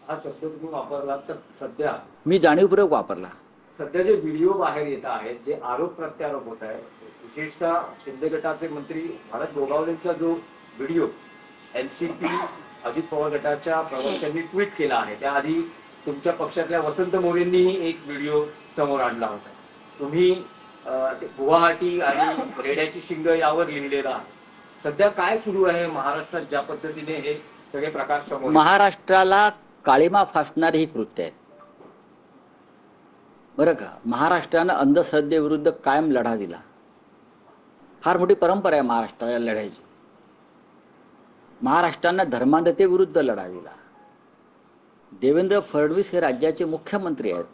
हा शब्द तुम्ही वापरला तर सध्या मी जाणीवपूर्वक वापरला. सध्या जे व्हिडिओ बाहेर येत आहेत, जे आरोप प्रत्यारोप होत आहेत, विशेषतः शिंदे गटाचे मंत्री भारत गोगावलेंचा जो व्हिडिओ एनसीपी अजित पवार गटाच्या प्रवक्त्यांनी ट्विट केला आहे, त्याआधी तुमच्या पक्षातल्या वसंत मोरेंनीही एक व्हिडिओ समोर आणला होता. तुम्ही गुवाहाटी आणि रेड्याची शिंग यावर लिहिलेला आहे. सध्या काय सुरू आहे महाराष्ट्रात, ज्या पद्धतीने हे सगळे प्रकार समोर महाराष्ट्राला काळीमा फासणारी ही कृत्य आहेत बरं का. महाराष्ट्रानं अंधश्रद्धेविरुद्ध कायम लढा दिला. फार मोठी परंपरा आहे महाराष्ट्राला लढायची. महाराष्ट्रानं धर्मांधतेविरुद्ध लढा दिला. देवेंद्र फडणवीस हे राज्याचे मुख्यमंत्री आहेत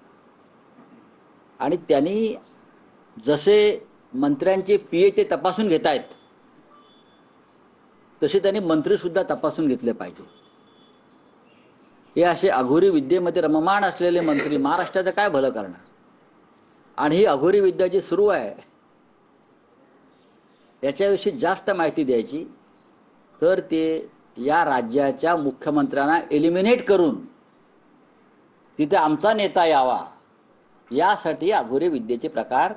आणि त्यांनी जसे मंत्र्यांचे पीए ते तपासून घेत आहेत तसे त्यांनी मंत्री सुद्धा तपासून घेतले पाहिजे. हे असे अघोरी विद्येमध्ये रममाण असलेले मंत्री महाराष्ट्राचं काय भलं करणार. आणि ही अघोरी विद्या जी सुरू आहे याच्याविषयी जास्त माहिती द्यायची तर ते या राज्याच्या मुख्यमंत्र्यांना एलिमिनेट करून तिथे आमचा नेता यावा यासाठी अघोरी विद्येचे प्रकार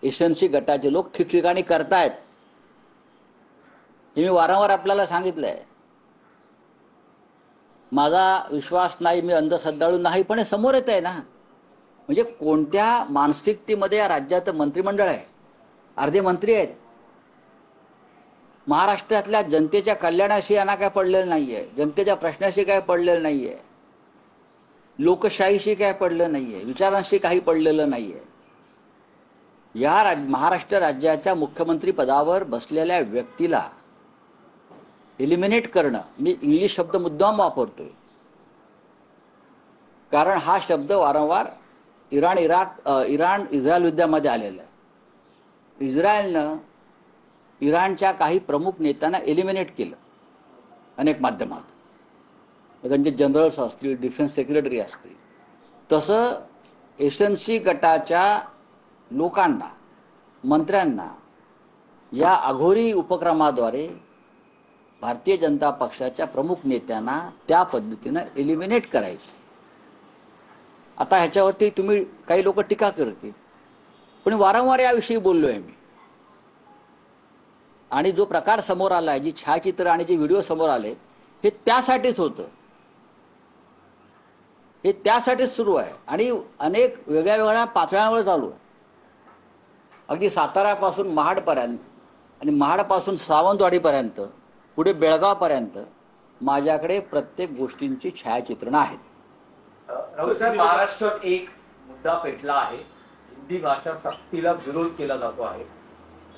एसएनसी गटाचे लोक ठिकठिकाणी करतायत. हे मी वारंवार आपल्याला सांगितलंय. माझा विश्वास नाही, मी अंधश्रद्धाळू नाही, पण हे समोर येत आहे ना. म्हणजे कोणत्या मानसिकतेमध्ये या राज्याचं मंत्रिमंडळ आहे. अर्धे मंत्री आहेत. महाराष्ट्रातल्या जनतेच्या कल्याणाशी यांना काय पडलेलं नाहीये, जनतेच्या प्रश्नाशी काय पडलेलं नाहीये, लोकशाहीशी काय पडलं नाहीये, विचारांशी काही पडलेलं नाहीये. या महाराष्ट्र राज्याच्या मुख्यमंत्री पदावर बसलेल्या व्यक्तीला एलिमिनेट करणं, मी इंग्लिश शब्द मुद्दाम वापरतोय कारण हा शब्द वारंवार इराण इस्रायल युद्धामध्ये आलेला आहे. इस्रायलनं इराणच्या काही प्रमुख नेत्यांना एलिमिनेट केलं अनेक माध्यमात. त्यांचे जनरल्स असतील, डिफेन्स सेक्रेटरी असतील. तसं एसएनसी गटाच्या लोकांना, मंत्र्यांना या अघोरी उपक्रमाद्वारे भारतीय जनता पक्षाच्या प्रमुख नेत्यांना त्या पद्धतीनं एलिमिनेट करायचं. आता ह्याच्यावरती तुम्ही काही लोक टीका करतील, पण वारंवार याविषयी बोललोय मी. आणि जो प्रकार समोर आलाय, जी छायाचित्र आणि जे व्हिडिओ समोर आले, हे त्यासाठीच होतं. हे त्यासाठीच सुरू आहे आणि अनेक वेगळ्या वेगळ्या पातळ्यांवर चालू आहे. अगदी साताऱ्यापासून महाडपर्यंत आणि महाडपासून सावंतवाडीपर्यंत पुढे बेळगावपर्यंत माझ्याकडे प्रत्येक गोष्टींची छायाचित्रणं आहेत. राहुल साहेब, महाराष्ट्रात एक मुद्दा पेटला आहे. हिंदी भाषा सक्तीला विरोध केला जातो आहे.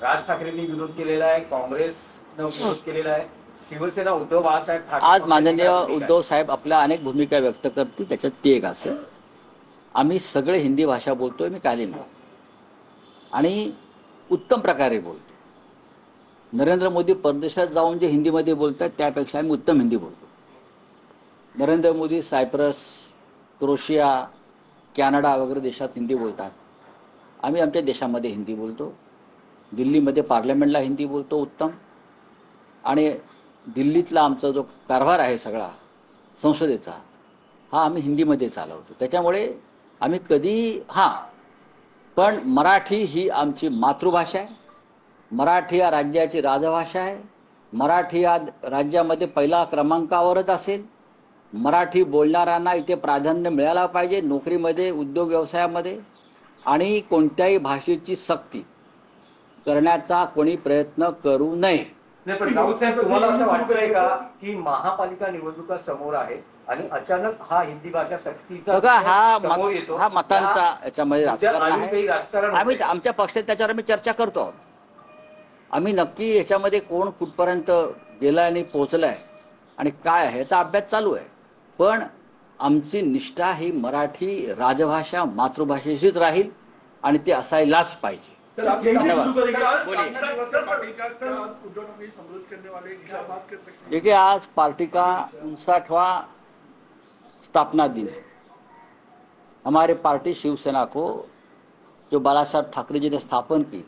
राज ठाकरेंनी विरोध केलेला आहे, काँग्रेसनं विरोध केलेला आहे, शिवसेना उद्धव बाळासाहेब ठाकरे. आज माननीय उद्धव साहेब आपल्या अनेक भूमिका व्यक्त करतील, त्याच्यात ती एक असेल. आम्ही सगळे हिंदी भाषा बोलतोय, मी काली आणि उत्तम प्रकारे बोलतो. नरेंद्र मोदी परदेशात जाऊन जे हिंदीमध्ये बोलतात त्यापेक्षा आम्ही उत्तम हिंदी बोलतो. नरेंद्र मोदी सायप्रस, क्रोशिया, कॅनडा वगैरे देशात हिंदी बोलतात. आम्ही आमच्या देशामध्ये हिंदी बोलतो. दिल्लीमध्ये पार्लमेंटला हिंदी बोलतो उत्तम. आणि दिल्लीतला आमचा जो कारभार आहे सगळा संसदेचा, हा आम्ही हिंदीमध्ये चालवतो. त्याच्यामुळे आम्ही कधी पण मराठी ही आमची मातृभाषा आहे. मराठी या राज्याची राजभाषा आहे. मराठी या राज्यामध्ये पहिला क्रमांकावरच असेल. मराठी बोलणाऱ्यांना इथे प्राधान्य मिळायला पाहिजे, नोकरीमध्ये, उद्योग व्यवसायामध्ये. आणि कोणत्याही भाषेची सक्ती करण्याचा कोणी प्रयत्न करू नये. नाही, पण राऊत साहेब, तुम्हाला असं वाटतंय का की महापालिका निवडणुका समोर आहेत आणि अचानक हा हिंदी भाषा सक्तीचा समोर येतो? हा मतांचा याच्यामध्ये राजकारण आहे. आम्ही आमच्या पक्षात त्याच्यावर आम्ही चर्चा करतो आहोत. आम्ही नक्की याच्यामध्ये कोण कुठपर्यंत गेलाय आणि पोहोचलाय आणि काय आहे याचा अभ्यास चालू आहे. पण आमची निष्ठा ही मराठी राजभाषा मातृभाषेशीच राहील आणि ते असायलाच पाहिजे. देखिए, आज पार्टी का 59वां स्थापना दिन है. हमारे पार्टी शिवसेना को जो बाला साहब ठाकरे जी ने स्थापन की